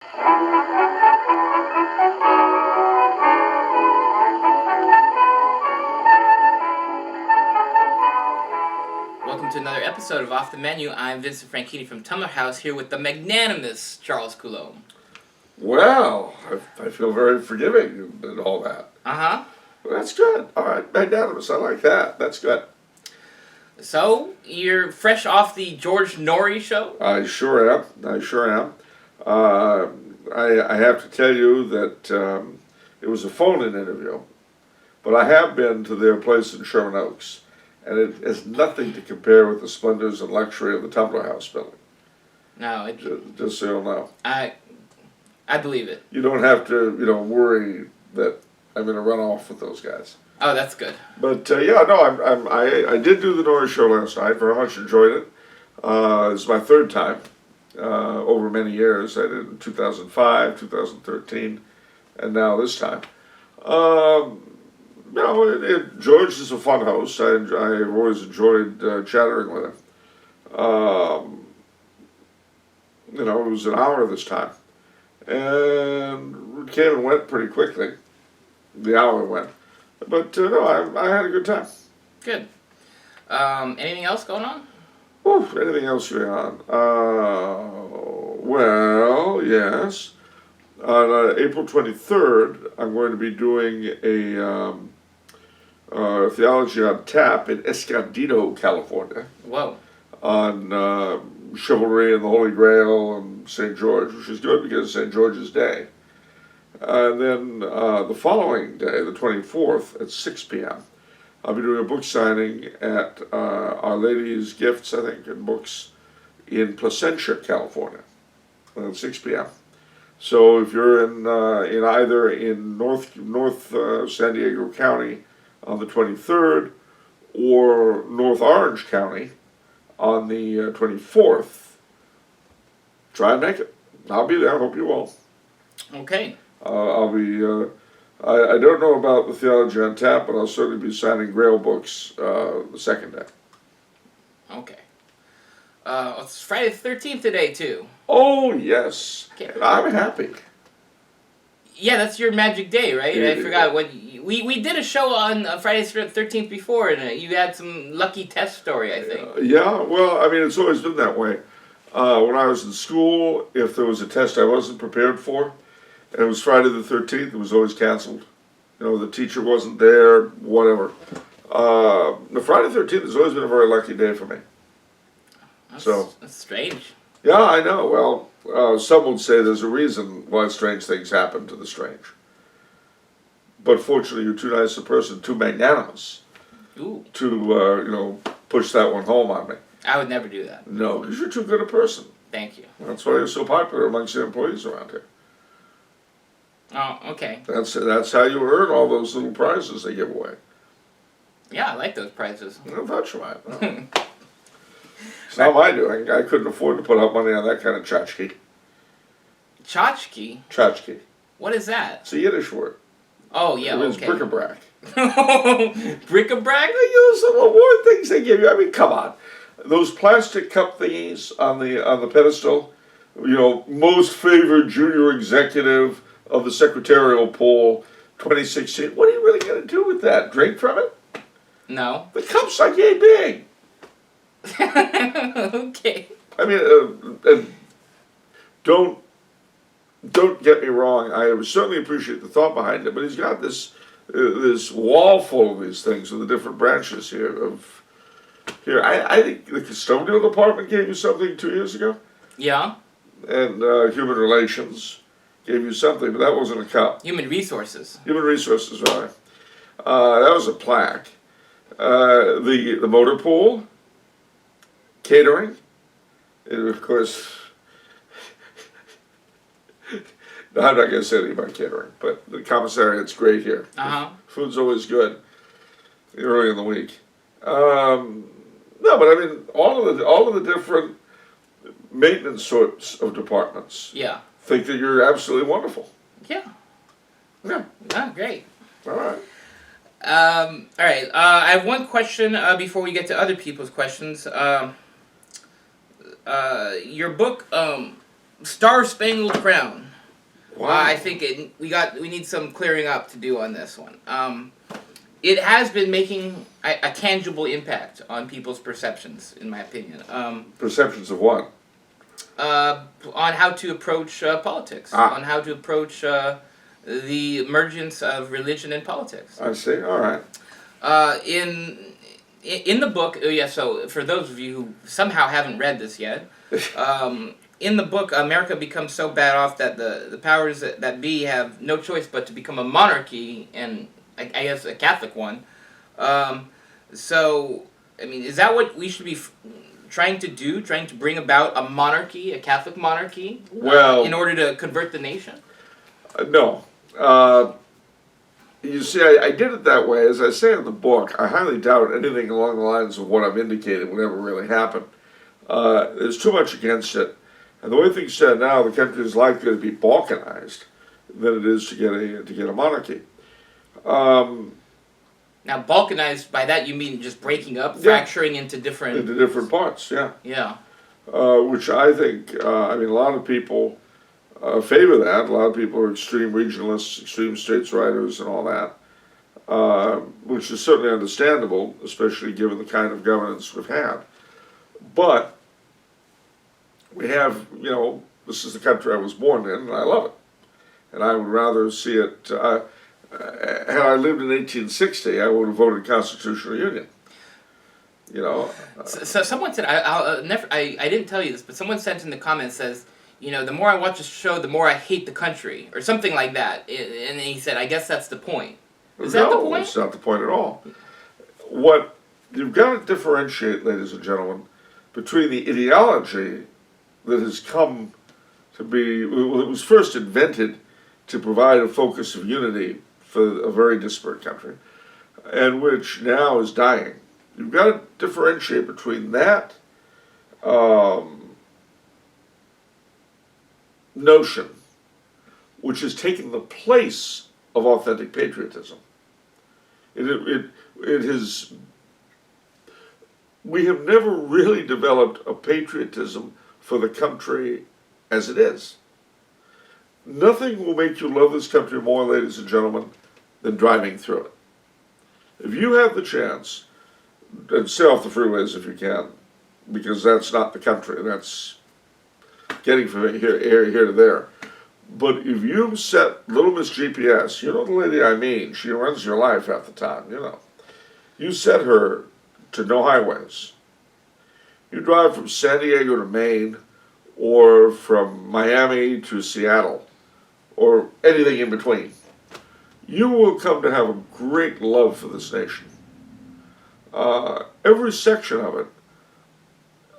Welcome to another episode of Off the Menu. I'm Vincent Franchini from Tumblr House, here with the magnanimous Charles Coulombe. Well, I feel very forgiving and all that. Uh-huh. Well, that's good. All right, magnanimous. I like that. That's good. So, you're fresh off the George Norrie show? I sure am. I have to tell you that it was a phone-in interview, but I have been to their place in Sherman Oaks, and it has nothing to compare with the splendors and luxury of the Tumblr House building. No, Just so you'll know. I believe it. You don't have to, worry that I'm going to run off with those guys. Oh, that's good. But I did do the Norrie show last night. Very much enjoyed it. It's my third time over many years. I did it in 2005, 2013, and now this time. George is a fun host. I've always enjoyed chattering with him. It was an hour this time, and it came and went pretty quickly. The hour went, but I had a good time. Good. Anything else going on? Anything else going on? Well, yes. On April 23rd, I'm going to be doing a Theology on Tap in Escondido, California. Whoa. On chivalry and the Holy Grail and St. George, which is good because it's St. George's Day. And then the following day, the 24th, at 6 p.m., I'll be doing a book signing at Our Lady's Gifts, I think, and Books in Placentia, California, at 6 p.m. So if you're in either in North San Diego County on the 23rd or North Orange County on the 24th, try and make it. I'll be there. Hope you will. Okay. I'll be. I don't know about the Theology on Tap, but I'll certainly be signing Grail books the second day. Okay. It's Friday the 13th today, too. Oh, yes. Okay. I'm happy. Yeah, that's your magic day, right? Yeah. I forgot what we did a show on Friday the 13th before, and you had some lucky test story, I think. Yeah, well, I mean, it's always been that way. When I was in school, if there was a test I wasn't prepared for, and it was Friday the 13th, it was always canceled. The teacher wasn't there, whatever. The Friday the 13th has always been a very lucky day for me. That's strange. Yeah, I know. Well, some would say there's a reason why strange things happen to the strange. But fortunately, you're too nice a person, too magnanimous, Ooh. to, push that one home on me. I would never do that. No, because you're too good a person. Thank you. That's why you're so popular amongst the employees around here. Oh, okay. That's how you earn all those little prizes they give away. Yeah, I like those prizes. I thought you might. No. It's not my doing. I couldn't afford to put up money on that kind of tchotchke. Tchotchke? Tchotchke. What is that? It's a Yiddish word. Oh, yeah, It means okay. bric-a-brac. Bric-a-brac? Some award things they give you. I mean, come on. Those plastic cup thingies on the pedestal, most favored junior executive of the secretarial poll 2016. What are you really going to do with that? Drink from it? No. The cup's like yay big. Okay. I mean, don't get me wrong. I certainly appreciate the thought behind it, but he's got this wall full of these things in the different branches here. I think the custodial department gave you something 2 years ago. Yeah. And human relations gave you something, but that wasn't a cup. Human resources. Human resources, right? That was a plaque. The motor pool, catering, and of course. No, I'm not going to say anything about catering, but the commissariat's great here. Food's always good early in the week. No, but I mean, all of the different maintenance sorts of departments. Yeah. Think that you're absolutely wonderful. Yeah. Yeah. Oh, great. All right. All right. I have one question before we get to other people's questions. Your book, Star-Spangled Crown. Wow. I think we need some clearing up to do on this one. It has been making a tangible impact on people's perceptions, in my opinion. Perceptions of what? On how to approach politics, on how to approach the emergence of religion in politics. I see. All right. In the book, so for those of you who somehow haven't read this yet, in the book, America becomes so bad off that the powers that be have no choice but to become a monarchy, and I guess a Catholic one. So, I mean, is that what we should be trying to do? Trying to bring about a monarchy, a Catholic monarchy, in order to convert the nation? No. You see, I did it that way. As I say in the book, I highly doubt anything along the lines of what I've indicated would ever really happen. There's too much against it. And the way things stand now, the country is likely to be balkanized than it is to get a monarchy. Now, balkanized, by that you mean just breaking up, fracturing into different parts, yeah. Yeah. Which I think, a lot of people favor that. A lot of people are extreme regionalists, extreme states writers, and all that, which is certainly understandable, especially given the kind of governance we've had. But we have, this is the country I was born in, and I love it. And I would rather see it, had I lived in 1860, I would have voted Constitutional Union. So someone said, I didn't tell you this, but someone sent in the comments, says, the more I watch this show, the more I hate the country, or something like that. And he said, I guess that's the point. Is that the point? No, it's not the point at all. What you've got to differentiate, ladies and gentlemen, between the ideology that has come to be, it was first invented to provide a focus of unity for a very disparate country, and which now is dying. You've got to differentiate between that notion, which is taking the place of authentic patriotism. We have never really developed a patriotism for the country as it is. Nothing will make you love this country more, ladies and gentlemen, than driving through it. If you have the chance, and stay off the freeways if you can, because that's not the country, that's getting from here to there. But if you set Little Miss GPS, you know the lady I mean, she runs your life half the time, You set her to no highways. You drive from San Diego to Maine, or from Miami to Seattle, or anything in between. You will come to have a great love for this nation. Every section of it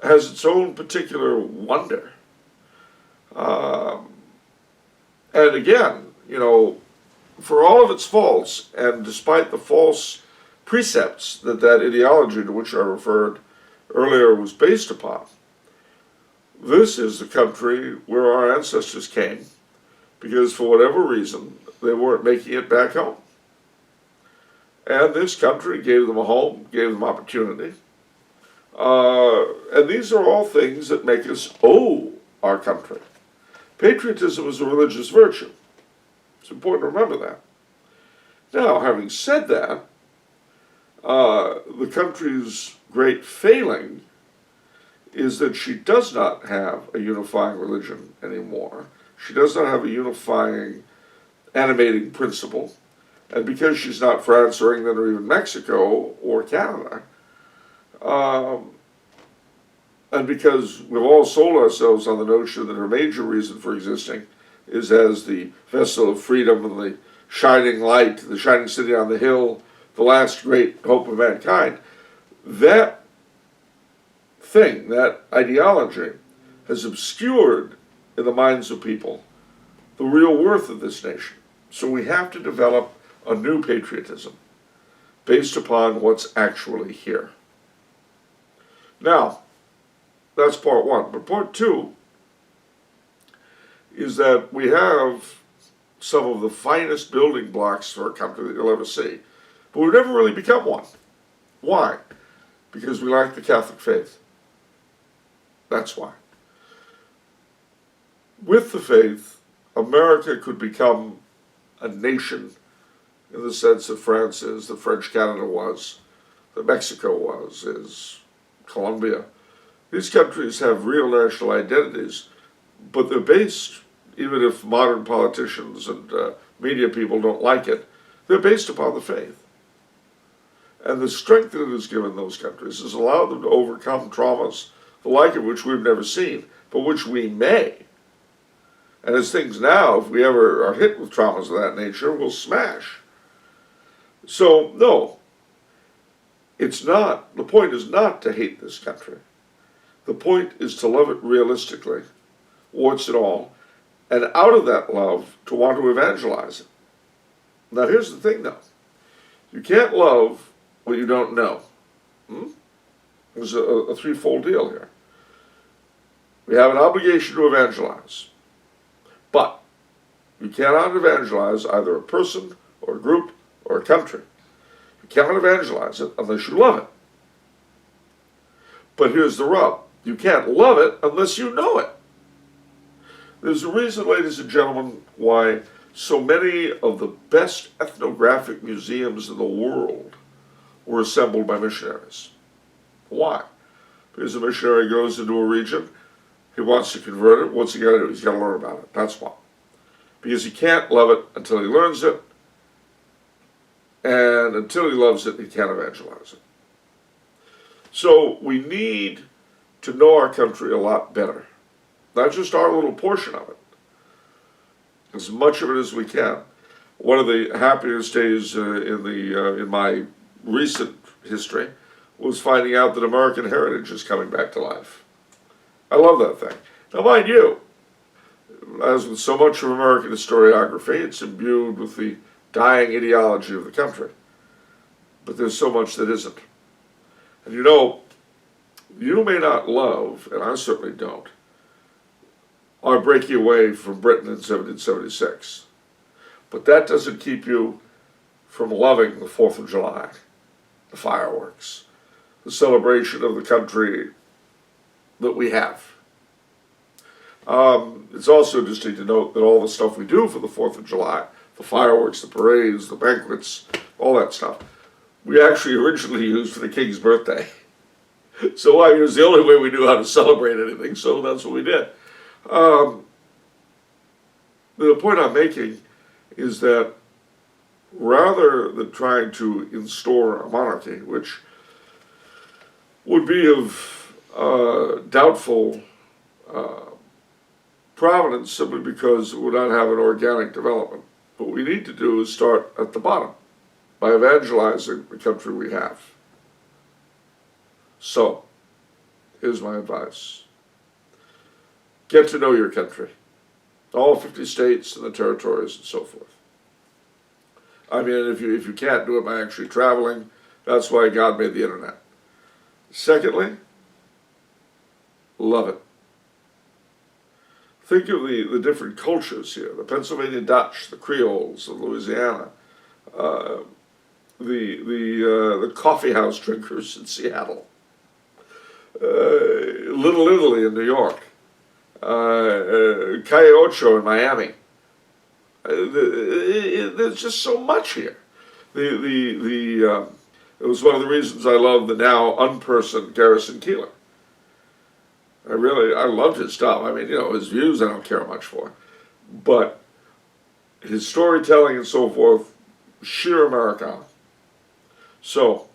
has its own particular wonder. And again, for all of its faults, and despite the false precepts that ideology to which I referred earlier was based upon, this is the country where our ancestors came because for whatever reason they weren't making it back home. And this country gave them a home, gave them opportunity. And these are all things that make us owe our country. Patriotism is a religious virtue. It's important to remember that. Now, having said that, the country's great failing is that she does not have a unifying religion anymore. She does not have a unifying, animating principle. And because she's not France or England or even Mexico or Canada, and because we've all sold ourselves on the notion that her major reason for existing is as the vessel of freedom and the shining light, the shining city on the hill, the last great hope of mankind, that thing, that ideology, has obscured in the minds of people the real worth of this nation. So we have to develop a new patriotism based upon what's actually here. Now, that's part one. But part two is that we have some of the finest building blocks for a country that you'll ever see. But we've never really become one. Why? Because we lack the Catholic faith. That's why. With the faith, America could become a nation in the sense that France is, that French Canada was, that Mexico was, is Colombia. These countries have real national identities, but they're based, even if modern politicians and media people don't like it, they're based upon the faith. And the strength that it has given those countries has allowed them to overcome traumas, the like of which we've never seen, but which we may. And as things now, if we ever are hit with traumas of that nature, we'll smash. So, no, it's not, the point is not to hate this country. The point is to love it realistically, warts and all, and out of that love, to want to evangelize it. Now, here's the thing, though. You can't love what you don't know. There's a threefold deal here. We have an obligation to evangelize. But you cannot evangelize either a person or a group or a country. You cannot evangelize it unless you love it. But here's the rub. You can't love it unless you know it. There's a reason, ladies and gentlemen, why so many of the best ethnographic museums in the world were assembled by missionaries. Why? Because a missionary goes into a region, he wants to convert it, what's he got to do? He's got to learn about it. That's why. Because he can't love it until he learns it, and until he loves it, he can't evangelize it. So we need to know our country a lot better. Not just our little portion of it. As much of it as we can. One of the happiest days in my recent history was finding out that American heritage is coming back to life. I love that thing. Now, mind you, as with so much of American historiography, it's imbued with the dying ideology of the country. But there's so much that isn't. And you know, you may not love, and I certainly don't, our breaking away from Britain in 1776. But that doesn't keep you from loving the 4th of July, the fireworks, the celebration of the country that we have. It's also interesting to note that all the stuff we do for the 4th of July, the fireworks, the parades, the banquets, all that stuff, we actually originally used for the King's birthday. So it was the only way we knew how to celebrate anything, so that's what we did. The point I'm making is that rather than trying to instaure a monarchy, which would be of doubtful provenance simply because it would not have an organic development, what we need to do is start at the bottom by evangelizing the country we have. So, here's my advice. Get to know your country. All 50 states and the territories and so forth. I mean, if you can't do it by actually traveling, that's why God made the internet. Secondly, love it. Think of the different cultures here. The Pennsylvania Dutch, the Creoles of Louisiana, the coffee house drinkers in Seattle, Little Italy in New York, Calle Ocho in Miami. There's just so much here. It was one of the reasons I love the now unpersoned Garrison Keillor. I loved his stuff. I mean, you know, his views I don't care much for. But his storytelling and so forth, sheer Americana. So,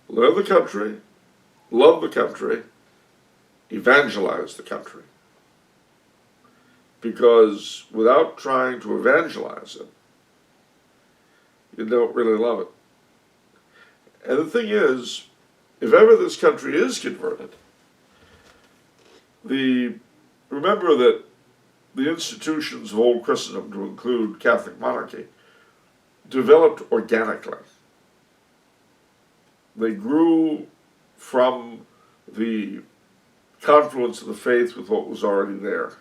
learn the country, love the country, evangelize the country. Because without trying to evangelize it, you don't really love it. And the thing is, if ever this country is converted, remember that the institutions of old Christendom, to include Catholic monarchy, developed organically. They grew from the confluence of the faith with what was already there.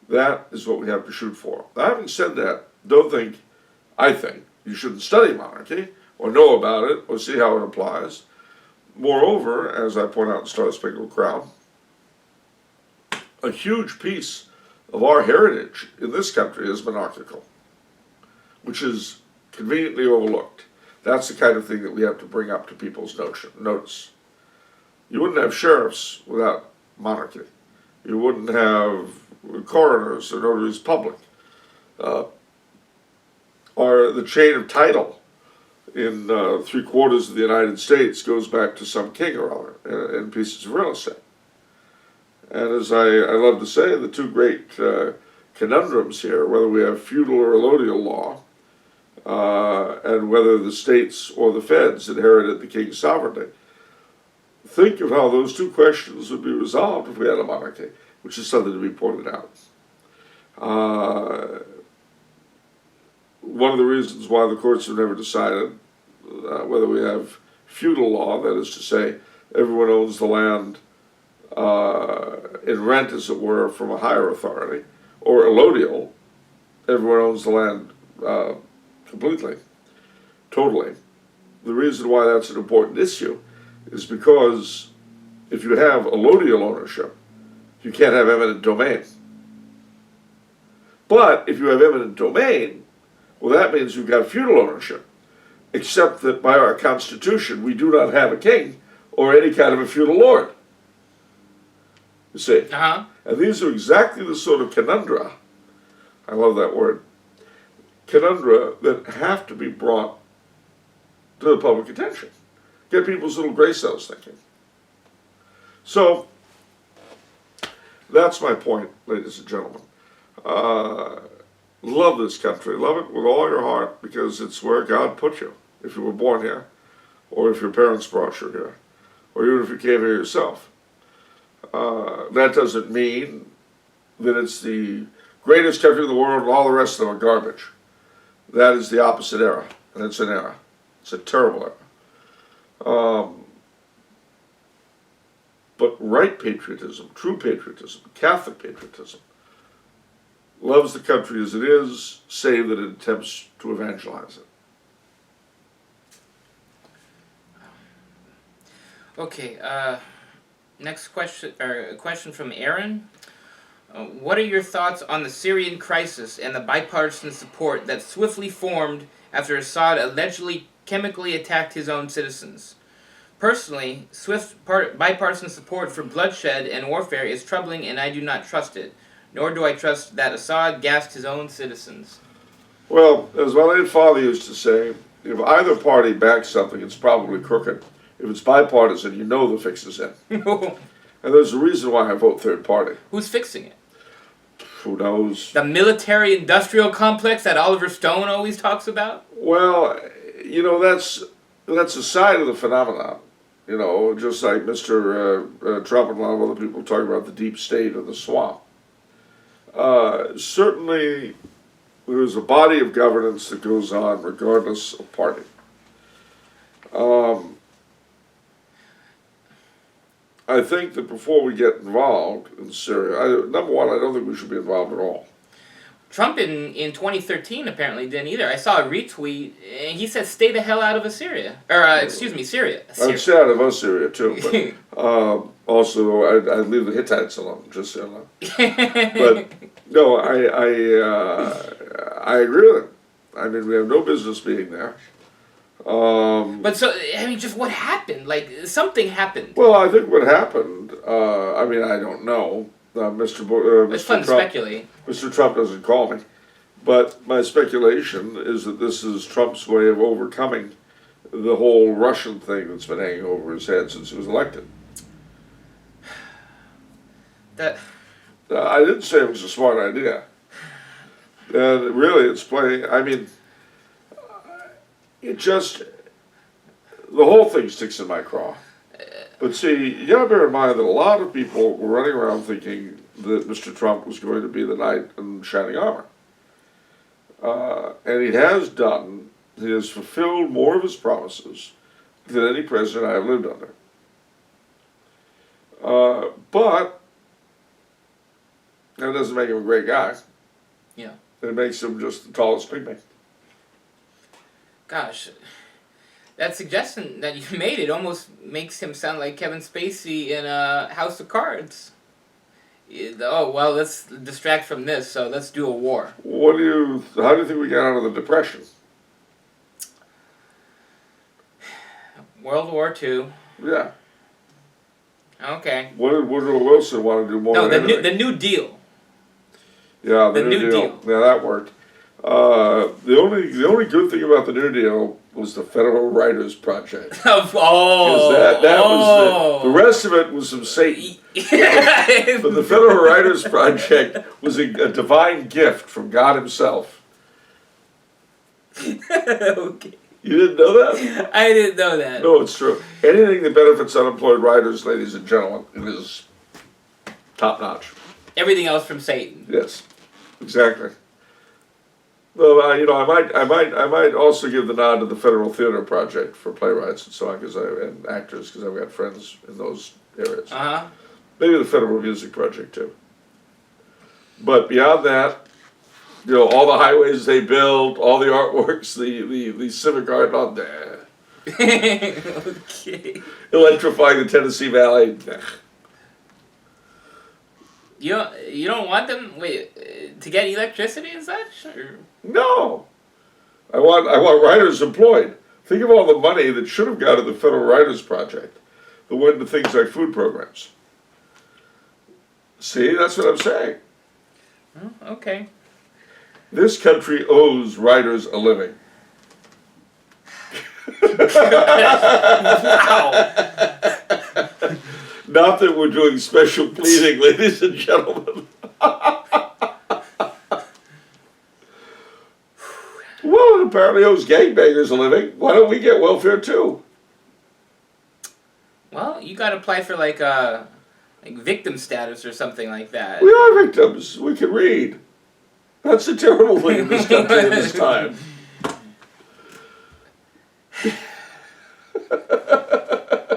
That is what we have to shoot for. Now, having said that, I think, you shouldn't study monarchy, or know about it, or see how it applies. Moreover, as I point out in Star-Spangled Crown, a huge piece of our heritage in this country is monarchical, which is conveniently overlooked. That's the kind of thing that we have to bring up to people's notice. You wouldn't have sheriffs without monarchy. You wouldn't have coroners or notaries public. Or the chain of title in 3/4 of the United States goes back to some king or other in pieces of real estate. And as I love to say, the two great conundrums here, whether we have feudal or allodial law, and whether the states or the feds inherited the king's sovereignty. Think of how those two questions would be resolved if we had a monarchy, which is something to be pointed out. One of the reasons why the courts have never decided whether we have feudal law, that is to say, everyone owns the land in rent, as it were, from a higher authority, or allodial, everyone owns the land completely, totally. The reason why that's an important issue is because if you have allodial ownership, you can't have eminent domain. But if you have eminent domain, well, that means you've got feudal ownership, except that by our Constitution, we do not have a king or any kind of a feudal lord. You see? Uh-huh. And these are exactly the sort of conundra, I love that word, conundra that have to be brought to the public attention. Get people's little gray cells thinking. So, that's my point, ladies and gentlemen. Love this country. Love it with all your heart, because it's where God put you. If you were born here, or if your parents brought you here, or even if you came here yourself. That doesn't mean that it's the greatest country in the world and all the rest of them are garbage. That is the opposite era, and it's an era. It's a terrible era. But right patriotism, true patriotism, Catholic patriotism, loves the country as it is, save that it attempts to evangelize it. Okay, next question, or a question from Aaron. What are your thoughts on the Syrian Crisis and the bipartisan support that swiftly formed after Assad allegedly chemically attacked his own citizens? Personally, swift bipartisan support for bloodshed and warfare is troubling, and I do not trust it. Nor do I trust that Assad gassed his own citizens. Well, as my late father used to say, if either party backs something, it's probably crooked. If it's bipartisan, you know the fix is in. And there's a reason why I vote third party. Who's fixing it? Who knows? The military-industrial complex that Oliver Stone always talks about? Well, you know, that's a side of the phenomenon. You know, just like Mr. Trump and a lot of other people talk about the deep state of the swamp. Certainly, there is a body of governance that goes on regardless of party. I think that before we get involved in Syria, number one, I don't think we should be involved at all. Trump in 2013 apparently didn't either. I saw a retweet, and he said, "Stay the hell out of Assyria." Or, Syria. I'd stay out of Assyria too, but also I'd leave the Hittites alone, just so you know. But no, I agree with him. I mean, we have no business being there. But so, I mean, just what happened? Like, something happened. Well, I think what happened, I mean, I don't know. It's fun to speculate. Mr. Trump doesn't call me. But my speculation is that this is Trump's way of overcoming the whole Russian thing that's been hanging over his head since he was elected. I didn't say it was a smart idea. And really, it's playing, I mean, it just, the whole thing sticks in my craw. But see, you gotta bear in mind that a lot of people were running around thinking that Mr. Trump was going to be the knight in shining armor. And he has fulfilled more of his promises than any president I have lived under. But that doesn't make him a great guy. Yeah. It makes him just the tallest pygmy. Gosh, that suggestion that you made, it almost makes him sound like Kevin Spacey in House of Cards. Oh, well, let's distract from this, so let's do a war. How do you think we got out of the Depression? World War II. Yeah. Okay. What did Woodrow Wilson want to do more No, than anything? the New Deal. Yeah, the the New New Deal. Deal. Yeah, that worked. The only good thing about the New Deal was the Federal Writers Project. Because that was the rest of it was some Satan. But the Federal Writers Project was a divine gift from God Himself. Okay. You didn't know that? I didn't know that. No, it's true. Anything that benefits unemployed writers, ladies and gentlemen, it is top notch. Everything else from Satan. Yes, exactly. Well, I might also give the nod to the Federal Theater Project for playwrights and so on, and actors, because I've got friends in those areas. Uh-huh. Maybe the Federal Music Project too. But beyond that, all the highways they built, all the artworks, the civic art on there. Okay. Electrifying the Tennessee Valley. You don't want them to get electricity and such? Or? No. I want writers employed. Think of all the money that should have gone to the Federal Writers Project that went to things like food programs. See, that's what I'm saying. Oh, okay. This country owes writers a living. Wow. Not that we're doing special pleading, ladies and gentlemen. Well, it apparently owes gangbangers a living. Why don't we get welfare too? Well, you got to apply for like victim status or something like that. We are victims. We can read. That's a terrible thing in this country at this time.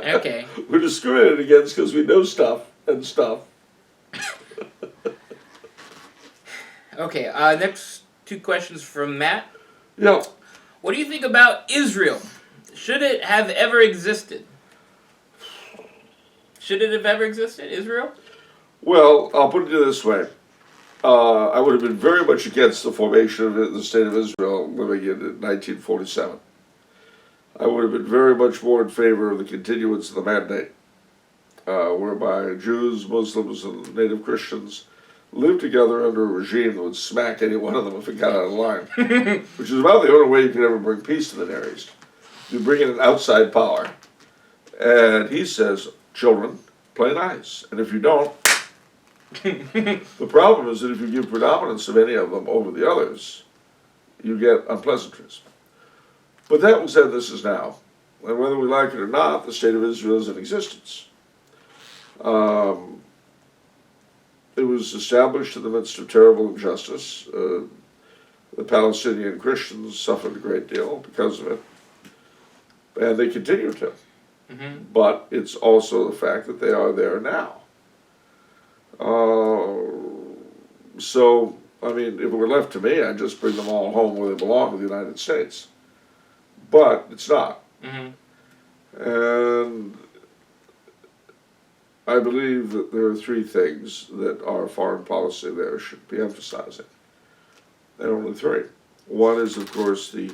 Okay. We're discriminated against because we know stuff and stuff. Okay, next two questions from Matt. Yeah. What do you think about Israel? Should it have ever existed? Should it have ever existed, Israel? Well, I'll put it this way. I would have been very much against the formation of the State of Israel living in 1947. I would have been very much more in favor of the continuance of the Mandate, whereby Jews, Muslims, and Native Christians lived together under a regime that would smack any one of them if it got out of line, which is about the only way you could ever bring peace to the Near East. You bring in an outside power, and he says, children, play nice, and if you don't, the problem is that if you give predominance of any of them over the others, you get unpleasantries. But that was then, this is now. And whether we like it or not, the State of Israel is in existence. It was established in the midst of terrible injustice. The Palestinian Christians suffered a great deal because of it. And they continue to. Mm-hmm. But it's also the fact that they are there now. So, I mean, if it were left to me, I'd just bring them all home where they belong, to the United States. But it's not. Mm-hmm. And I believe that there are three things that our foreign policy there should be emphasizing. And only three. One is, of course, the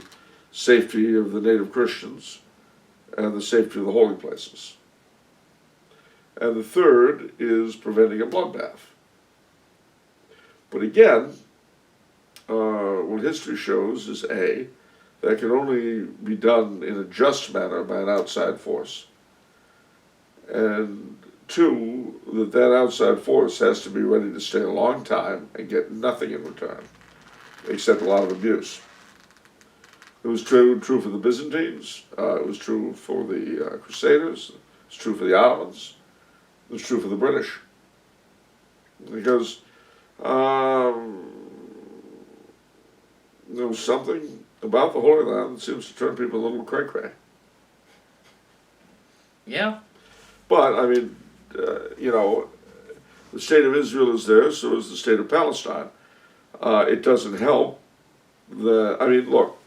safety of the native Christians and the safety of the holy places. And the third is preventing a bloodbath. But again, what history shows is A, that can only be done in a just manner by an outside force. And two, that outside force has to be ready to stay a long time and get nothing in return, except a lot of abuse. It was true for the Byzantines, it was true for the Crusaders, it was true for the Ottomans, it was true for the British. Because there was something about the Holy Land that seems to turn people a little cray-cray. Yeah. But, I mean, the State of Israel is there, so is the State of Palestine. It doesn't help. Look,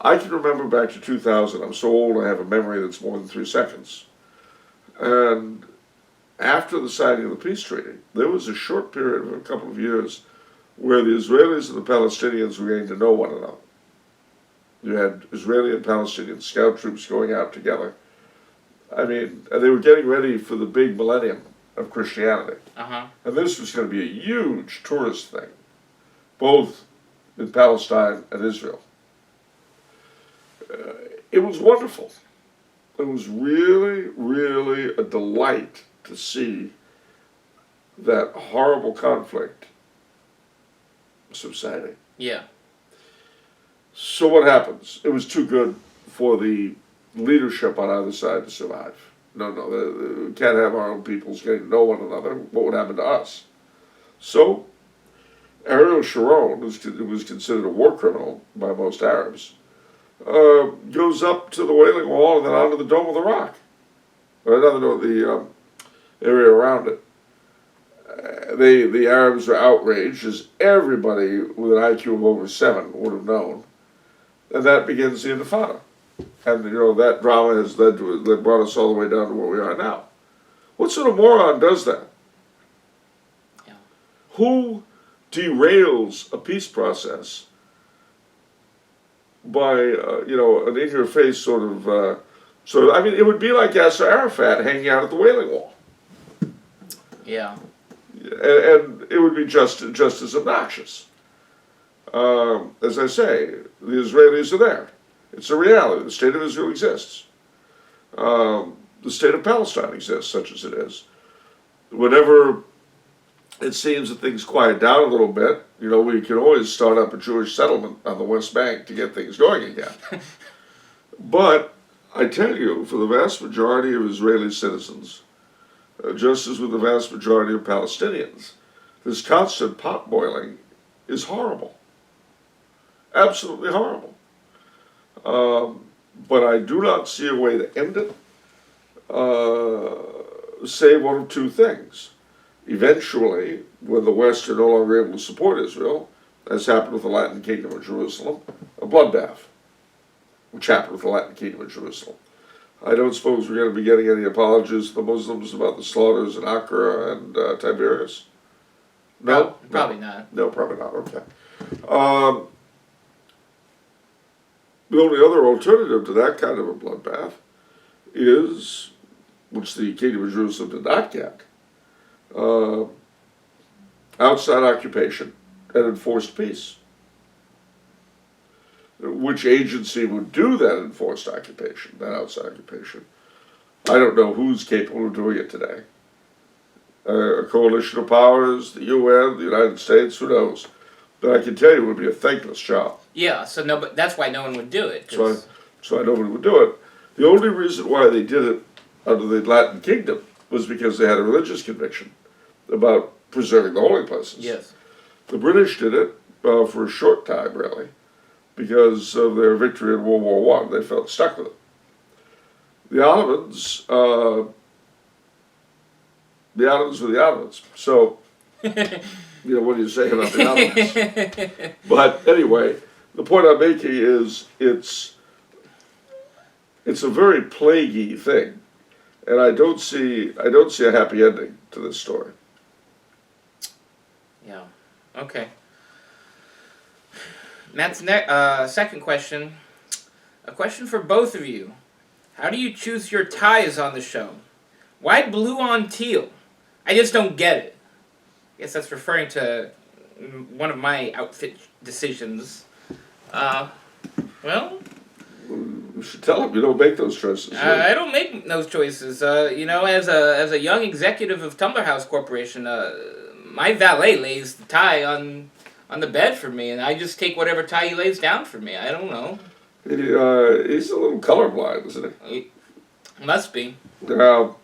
I can remember back to 2000. I'm so old I have a memory that's more than 3 seconds. And after the signing of the peace treaty, there was a short period of a couple of years where the Israelis and the Palestinians were getting to know one another. You had Israeli and Palestinian scout troops going out together. I mean, and they were getting ready for the big millennium of Christianity. Uh-huh. And this was going to be a huge tourist thing, both in Palestine and Israel. It was wonderful. It was really, really a delight to see that horrible conflict subsiding. Yeah. So what happens? It was too good for the leadership on either side to survive. No, we can't have our own peoples getting to know one another. What would happen to us? So Ariel Sharon, who was considered a war criminal by most Arabs, goes up to the Wailing Wall and then onto the Dome of the Rock, or the area around it. The Arabs are outraged, as everybody with an IQ of over 7 would have known, and that begins the Intifada. And that drama has led to it, brought us all the way down to where we are now. What sort of moron does that? Yeah. Who derails a peace process by an in-your-face sort of I mean, it would be like Yasser Arafat hanging out at the Wailing Wall. Yeah. And it would be just as obnoxious. As I say, the Israelis are there. It's a reality. The state of Israel exists. The state of Palestine exists, such as it is. Whenever it seems that things quiet down a little bit, we can always start up a Jewish settlement on the West Bank to get things going again. But I tell you, for the vast majority of Israeli citizens, just as with the vast majority of Palestinians, this constant pot boiling is horrible. Absolutely horrible. But I do not see a way to end it, save one of two things. Eventually, when the West are no longer able to support Israel, as happened with the Latin Kingdom of Jerusalem, a bloodbath, which happened with the Latin Kingdom of Jerusalem. I don't suppose we're going to be getting any apologies to the Muslims about the slaughters in Accra and Tiberias? No? Probably not. No, probably not. Okay. The only other alternative to that kind of a bloodbath is, which the Kingdom of Jerusalem did not get, outside occupation and enforced peace. Which agency would do that enforced occupation, that outside occupation? I don't know who's capable of doing it today. A coalition of powers, the UN, the United States, who knows? But I can tell you it would be a thankless job. Yeah, but that's why no one would do it. So I nobody would do it. The only reason why they did it under the Latin Kingdom was because they had a religious conviction about preserving the holy places. Yes. The British did it for a short time, really, because of their victory in World War I. They felt stuck with it. The Ottomans were the Ottomans. So, what do you say about the Ottomans? But anyway, the point I'm making is it's a very plaguey thing, and I don't see a happy ending to this story. Yeah. Okay. Matt's second question. A question for both of you. How do you choose your ties on the show? Why blue on teal? I just don't get it. I guess that's referring to one of my outfit decisions. Well... You should tell him you don't make those choices. I don't make those choices. As a young executive of Tumbler House Corporation, my valet lays the tie on the bed for me, and I just take whatever tie he lays down for me. I don't know. He's a little colorblind, isn't he? Must be. Now,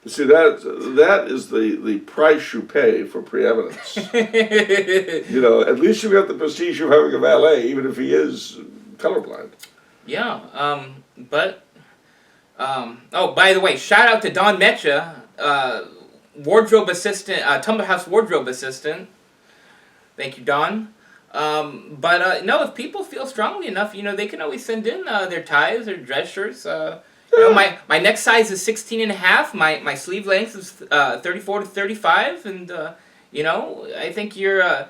see, that is the price you pay for preeminence. At least you got the prestige of having a valet, even if he is colorblind. Yeah, oh, by the way, shout out to Don Metcha, wardrobe assistant, Tumbler House wardrobe assistant. Thank you, Don. No, if people feel strongly enough, they can always send in their ties or dress shirts. My neck size is 16 and a half. My sleeve length is 34 to 35, and I think you're.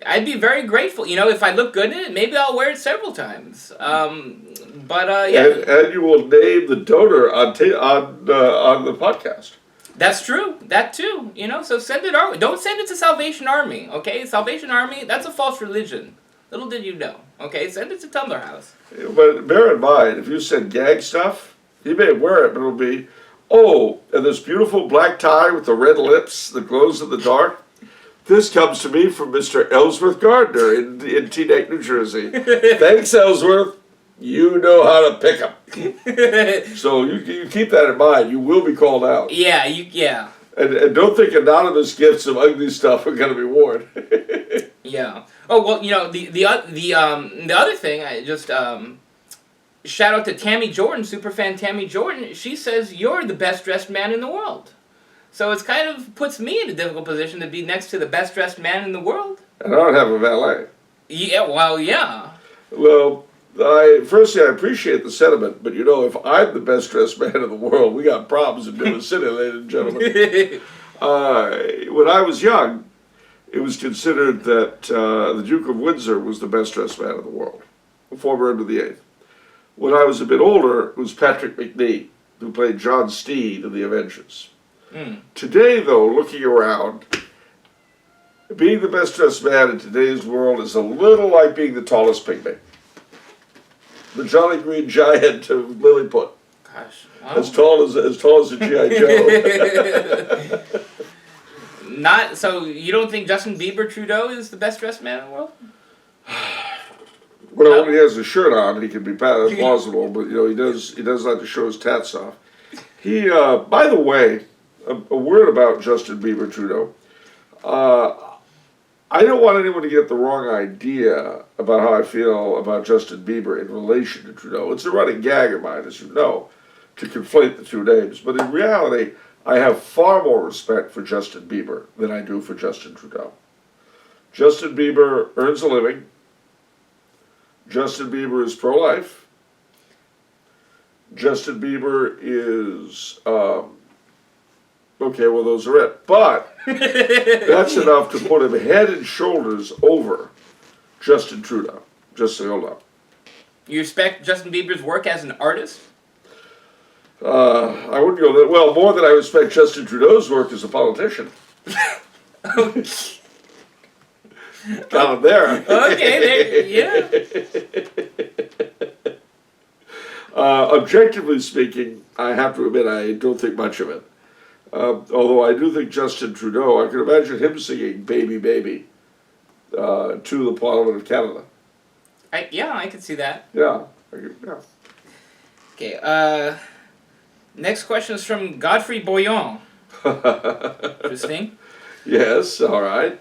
I'd be very grateful. If I look good in it, maybe I'll wear it several times. Yeah. And you will name the donor on the podcast. That's true. That too. So send it our way. Don't send it to Salvation Army. Okay, Salvation Army. That's a false religion. Little did you know. Okay, send it to Tumblr House. But bear in mind, if you send gag stuff, he may wear it, but it'll be, and this beautiful black tie with the red lips that glows in the dark. This comes to me from Mr. Ellsworth Gardner in Teaneck, New Jersey. Thanks, Ellsworth. You know how to pick them. So you keep that in mind. You will be called out. Yeah, yeah. And don't think anonymous gifts of ugly stuff are going to be worn. Yeah. Oh well, the other thing, I just shout out to Tammy Jordan, superfan Tammy Jordan. She says you're the best dressed man in the world. So it's kind of puts me in a difficult position to be next to the best dressed man in the world. And I don't have a valet. Yeah. Well, yeah. Well, firstly, I appreciate the sentiment, but if I'm the best dressed man in the world, we got problems in New City, ladies and gentlemen. When I was young, it was considered that the Duke of Windsor was the best dressed man in the world, former Edward VIII. When I was a bit older, it was Patrick Macnee, who played John Steed in The Avengers. Today, though, looking around, being the best dressed man in today's world is a little like being the tallest pygmy. The Jolly Green Giant of Lilliput. Gosh. Wow. As tall as a G.I. Joe. So you don't think Justin Bieber Trudeau is the best dressed man in the world? Well, when he has a shirt on, he can be plausible, but he does like to show his tats off. He, by the way, a word about Justin Bieber Trudeau. I don't want anyone to get the wrong idea about how I feel about Justin Bieber in relation to Trudeau. It's a running gag of mine, as you know, to conflate the two names. But in reality, I have far more respect for Justin Bieber than I do for Justin Trudeau. Justin Bieber earns a living. Justin Bieber is pro-life. Justin Bieber is, okay, well, those are it. But that's enough to put him head and shoulders over Justin Trudeau, just so you'll know. You respect Justin Bieber's work as an artist? I wouldn't go that well. More than I respect Justin Trudeau's work as a politician. Down there. Okay, yeah. Objectively speaking, I have to admit I don't think much of it. Although I do think Justin Trudeau, I can imagine him singing "Baby, Baby" to the Parliament of Canada. I could see that. Yeah. Okay, next question is from Godfrey Boyon. Interesting. Yes, all right.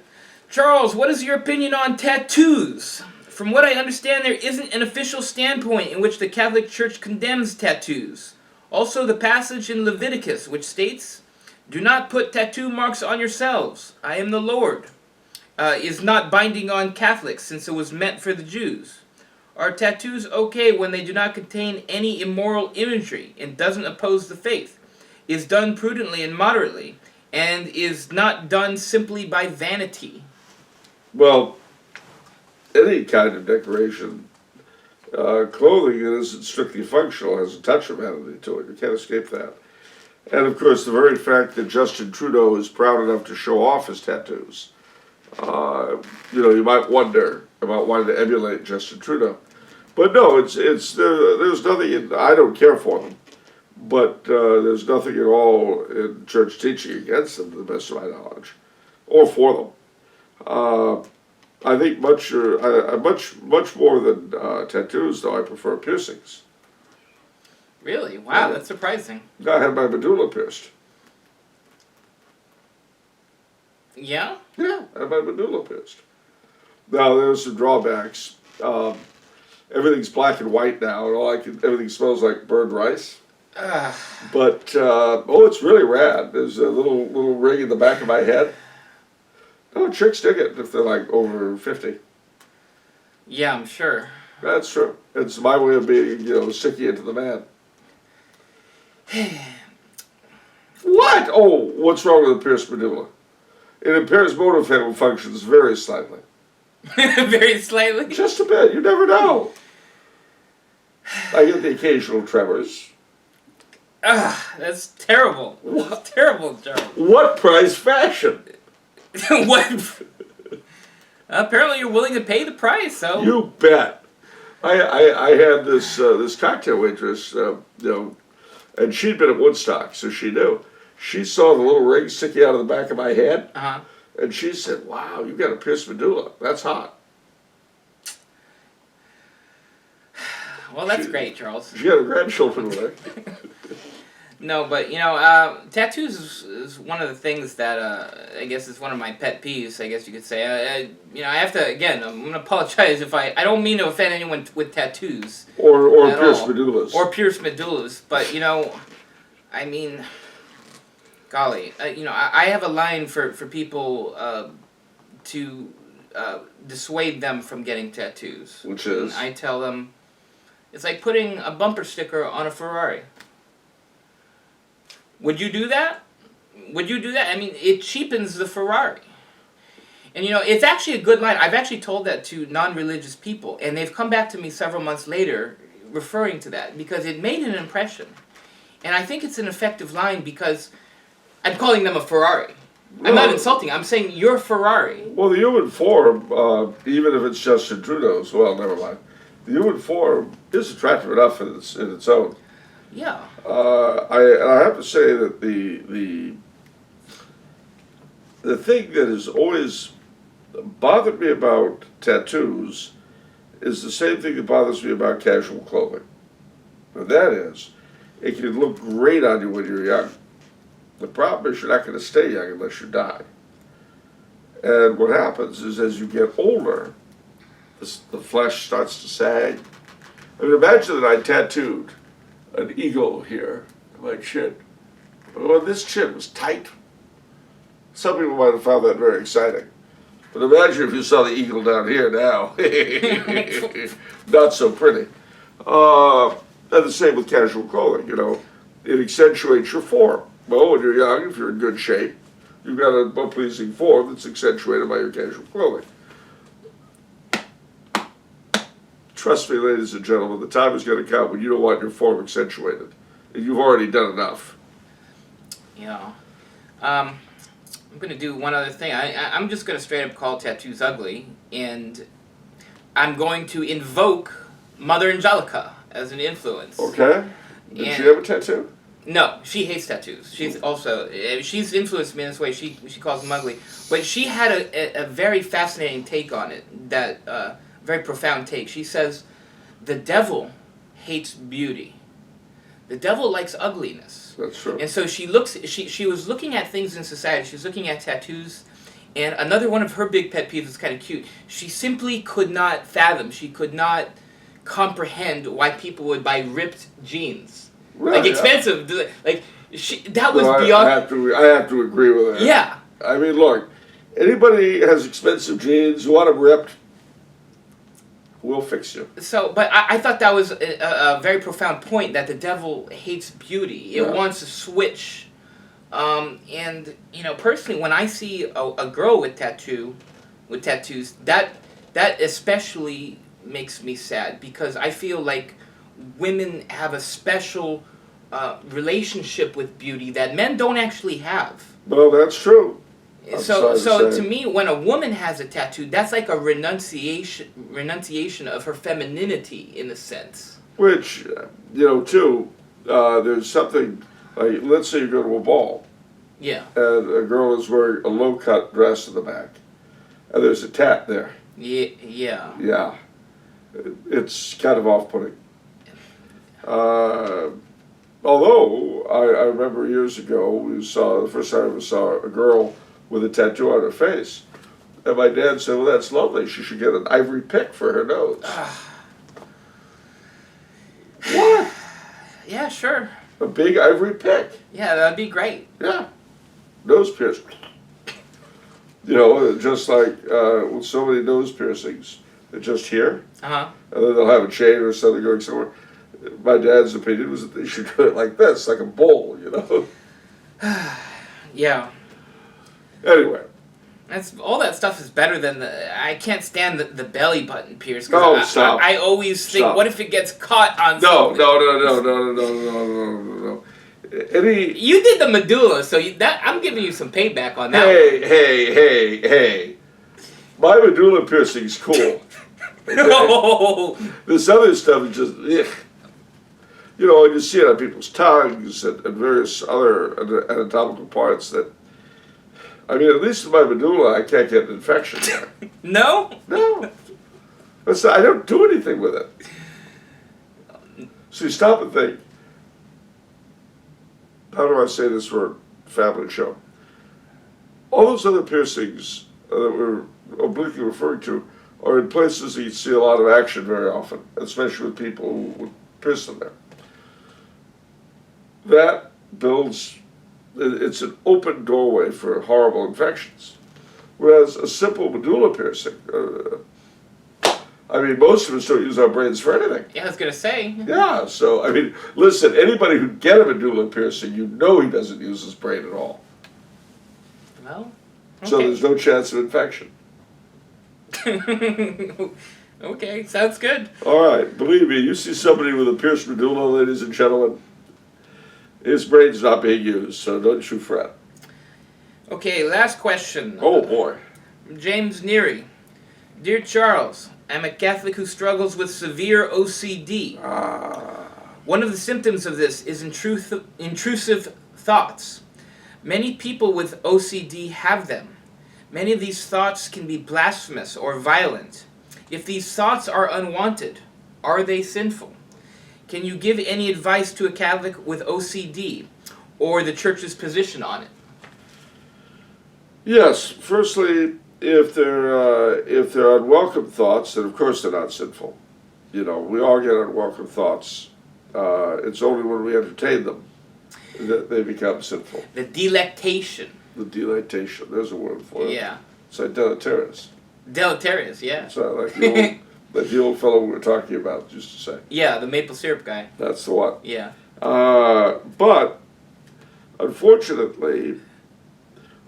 Charles, what is your opinion on tattoos? From what I understand, there isn't an official standpoint in which the Catholic Church condemns tattoos. Also, the passage in Leviticus, which states, "Do not put tattoo marks on yourselves. I am the Lord," is not binding on Catholics since it was meant for the Jews. Are tattoos okay when they do not contain any immoral imagery and doesn't oppose the faith, is done prudently and moderately, and is not done simply by vanity? Well, any kind of decoration, clothing that isn't strictly functional has a touch of vanity to it. You can't escape that. And of course, the very fact that Justin Trudeau is proud enough to show off his tattoos, you might wonder about wanting to emulate Justin Trudeau. But no, there's nothing I don't care for them, but there's nothing at all in church teaching against them, to the best of my knowledge, or for them. I think much more than tattoos, though, I prefer piercings. Really? Wow, that's surprising. I had my medulla pierced. Yeah? Yeah, I had my medulla pierced. Now, there's some drawbacks. Everything's black and white now, and everything smells like burned rice. But, it's really rad. There's a little ring in the back of my head. Oh, chicks dig it if they're like over 50. Yeah, I'm sure. That's true. It's my way of being, sticky into the man. What? Oh, what's wrong with the pierced medulla? It impairs motor functions very slightly. Very slightly? Just a bit. You never know. I get the occasional tremors. That's terrible. That's terrible, Charles. What price fashion? What? Apparently you're willing to pay the price, so... You bet. I had this cocktail waitress, and she'd been at Woodstock, so she knew. She saw the little ring sticking out of the back of my head, and she said, "Wow, you got a pierced medulla. That's hot." Well, that's great, Charles. She had her grandchildren with her. No, but tattoos is one of the things that I guess is one of my pet peeves. I guess you could say. I have to again. I'm gonna apologize if I don't mean to offend anyone with tattoos or pierced medullas or pierced medullas. But I mean, golly, I have a line for people to dissuade them from getting tattoos. Which is? And I tell them, it's like putting a bumper sticker on a Ferrari. Would you do that? Would you do that? I mean, it cheapens the Ferrari. And it's actually a good line. I've actually told that to non-religious people, and they've come back to me several months later referring to that because it made an impression. And I think it's an effective line because I'm calling them a Ferrari. I'm not insulting. I'm saying you're Ferrari. Well, the human form, even if it's Justin Trudeau's, well, never mind. The human form is attractive enough in its own. Yeah. I have to say that the thing that has always bothered me about tattoos is the same thing that bothers me about casual clothing. And that is, it can look great on you when you're young. The problem is you're not going to stay young unless you die. And what happens is as you get older, the flesh starts to sag. I mean, imagine that I tattooed an eagle here on my chin. Well, this chin was tight. Some people might have found that very exciting. But imagine if you saw the eagle down here now. Not so pretty. And the same with casual clothing, It accentuates your form. Well, when you're young, if you're in good shape, you've got a pleasing form that's accentuated by your casual clothing. Trust me, ladies and gentlemen, the time is going to come when you don't want your form accentuated. And you've already done enough. Yeah. I'm going to do one other thing. I'm just going to straight up call tattoos ugly, and I'm going to invoke Mother Angelica as an influence. Okay. Did she have a tattoo? No, she hates tattoos. She's influenced me in this way. She calls them ugly. But she had a very fascinating take on it, that very profound take. She says, the devil hates beauty. The devil likes ugliness. That's true. And so she was looking at things in society. She was looking at tattoos. And another one of her big pet peeves was kind of cute. She simply could not fathom, she could not comprehend why people would buy ripped jeans. Right, like expensive. Yeah. Like, that was beyond... I have to agree with that. Yeah. I mean, look, anybody has expensive jeans, you want them ripped, we'll fix you. So, but I thought that was a very profound point, that the devil hates beauty. It wants to switch. And, personally, when I see a girl with tattoos, that especially makes me sad, because I feel like women have a special relationship with beauty that men don't actually have. Well, that's true. So to me, when a woman has a tattoo, that's like a renunciation of her femininity, in a sense. Which, too, there's something, like, let's say you go to a ball. Yeah. And a girl is wearing a low-cut dress in the back. And there's a tat there. Yeah. Yeah. It's kind of off-putting. Although, I remember years ago, the first time I ever saw a girl with a tattoo on her face. And my dad said, well, that's lovely. She should get an ivory pick for her nose. What? Yeah, sure. A big ivory pick. Yeah, that'd be great. Yeah. Nose piercing. Just like with so many nose piercings, they're just here. Uh-huh. And then they'll have a chain or something going somewhere. My dad's opinion was that they should do it like this, like a bull, Yeah. Anyway. That's all that stuff is better than I can't stand the belly button pierce. No, stop. I always think, Stop. what if it gets caught on No, something? no. You did the medulla, so I'm giving you some payback on that. Hey. My medulla piercing's cool. No. This other stuff is just, ugh. You see it on people's tongues and various other anatomical parts that, at least with my medulla, I can't get an infection there. No? No. I don't do anything with it. So you stop and think, how do I say this for a family show? All those other piercings that we're obliquely referring to are in places that you see a lot of action very often, especially with people who would pierce them there. That builds, it's an open doorway for horrible infections. Whereas a simple medulla piercing, most of us don't use our brains for anything. Yeah, I was going to say. Yeah, so, listen, anybody who'd get a medulla piercing, he doesn't use his brain at all. Well, okay. So there's no chance of infection. Okay, sounds good. All right, believe me, you see somebody with a pierced medulla, ladies and gentlemen, his brain's not being used, so don't you fret. Okay, last question. Oh, boy. James Neary. Dear Charles, I'm a Catholic who struggles with severe OCD. One of the symptoms of this is intrusive thoughts. Many people with OCD have them. Many of these thoughts can be blasphemous or violent. If these thoughts are unwanted, are they sinful? Can you give any advice to a Catholic with OCD or the Church's position on it? Yes, firstly, if they're unwelcome thoughts, then of course they're not sinful. We all get unwelcome thoughts. It's only when we entertain them that they become sinful. The delectation. The delectation. There's a word for it. Yeah. It's like deleterious. Deleterious, yeah. It's like the old fellow we were talking about used to say. Yeah, the maple syrup guy. That's the one. Yeah. But unfortunately,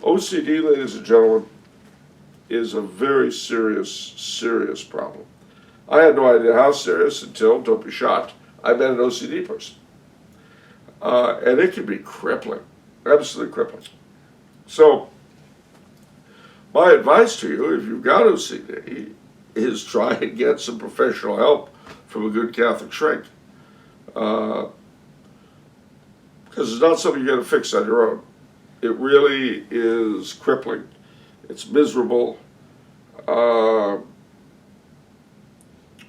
OCD, ladies and gentlemen, is a very serious problem. I had no idea how serious until, don't be shocked, I met an OCD person. And it can be crippling, absolutely crippling. So, my advice to you, if you've got OCD, is try and get some professional help from a good Catholic shrink. Because it's not something you're going to fix on your own. It really is crippling. It's miserable. And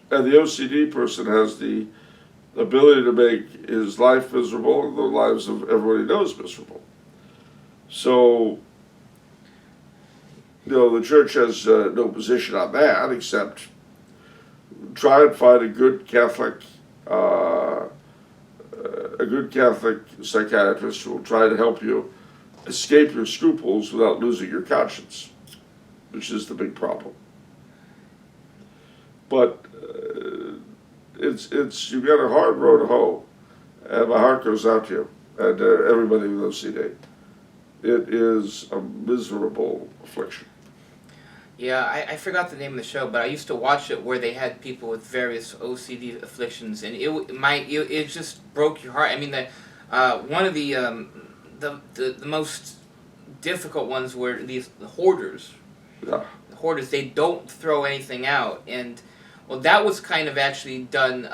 the OCD person has the ability to make his life miserable and the lives of everybody he knows miserable. So, the Church has no position on that except try and find a good Catholic psychiatrist who will try to help you escape your scruples without losing your conscience, which is the big problem. But you've got a hard road to hoe, and my heart goes out to you and everybody with OCD. It is a miserable affliction. Yeah, I forgot the name of the show, but I used to watch it where they had people with various OCD afflictions, and it just broke your heart. One of the most difficult ones were these hoarders. Yeah. The hoarders, they don't throw anything out, and that was kind of actually done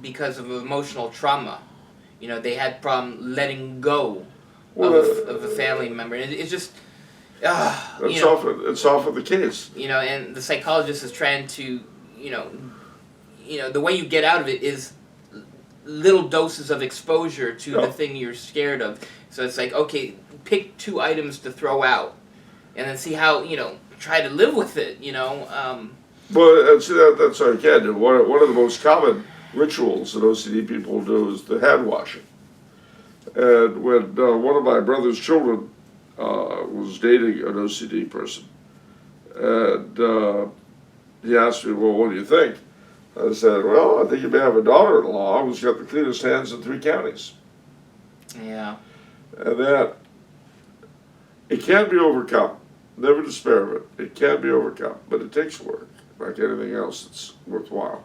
because of emotional trauma. They had problem letting go of a family member, and it's just. It's often the case. And the psychologist is trying to, the way you get out of it is little doses of exposure to the thing you're scared of. So it's like, okay, pick 2 items to throw out, and then see how, try to live with it, Well, see, that's what I can do. One of the most common rituals that OCD people do is the hand washing. And when one of my brother's children was dating an OCD person, and he asked me, well, what do you think? I said, well, I think you may have a daughter-in-law who's got the cleanest hands in 3 counties. Yeah. And that, it can be overcome. Never despair of it. It can be overcome, but it takes work, like anything else that's worthwhile.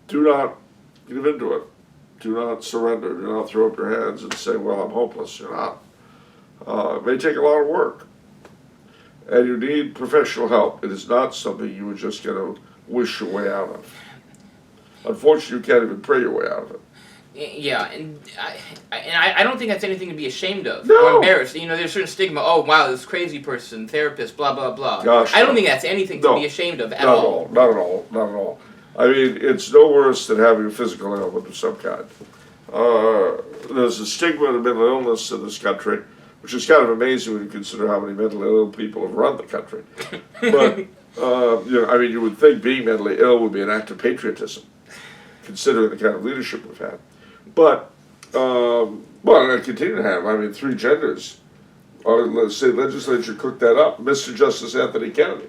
Do not give into it. Do not surrender. Do not throw up your hands and say, well, I'm hopeless. You're not. It may take a lot of work. And you need professional help. It is not something you are just going to wish your way out of. Unfortunately, you can't even pray your way out of it. Yeah, and I don't think that's anything to be ashamed of No. or embarrassed. You know, there's a certain stigma. Oh, wow, this crazy person, therapist, blah, blah, blah. Gosh, I don't think that's anything to no. be ashamed of at Not all. Not at all. Not at all. I mean, it's no worse than having a physical ailment of some kind. There's a stigma of mental illness in this country, which is kind of amazing when you consider how many mentally ill people have run the country. But, I mean, you would think being mentally ill would be an act of patriotism, considering the kind of leadership we've had. But, well, and I continue to have, 3 genders. Or, let's say, legislature cooked that up. Mr. Justice Anthony Kennedy.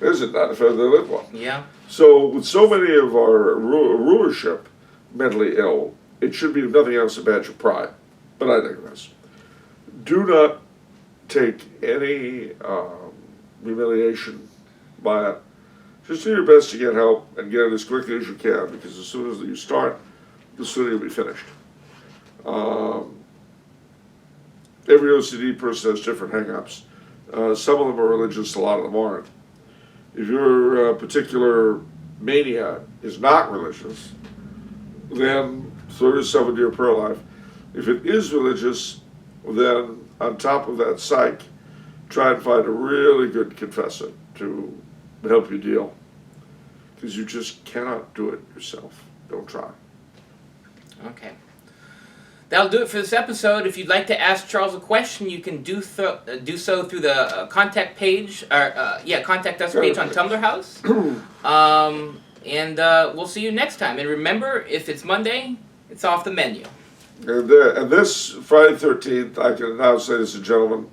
There's it not if ever there lived one. Yeah. So, with so many of our rulership mentally ill, it should be, if nothing else, a badge of pride. But I digress. Do not take any humiliation by it. Just do your best to get help and get it as quickly as you can, because as soon as you start, the sooner you'll be finished. Every OCD person has different hang-ups. Some of them are religious, a lot of them aren't. If your particular mania is not religious, then throw yourself into your prayer life. If it is religious, then on top of that psych, try and find a really good confessor to help you deal. Because you just cannot do it yourself. Don't try. Okay. That'll do it for this episode. If you'd like to ask Charles a question, you can do so through the contact page, or contact us page on Tumblr House. And we'll see you next time. And remember, if it's Monday, it's off the menu. And this Friday 13th, I can announce, ladies and gentlemen,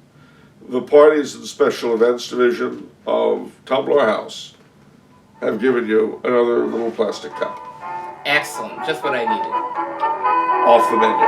the Parties and Special Events Division of Tumblr House have given you another little plastic cup. Excellent. Just what I needed. Off the menu.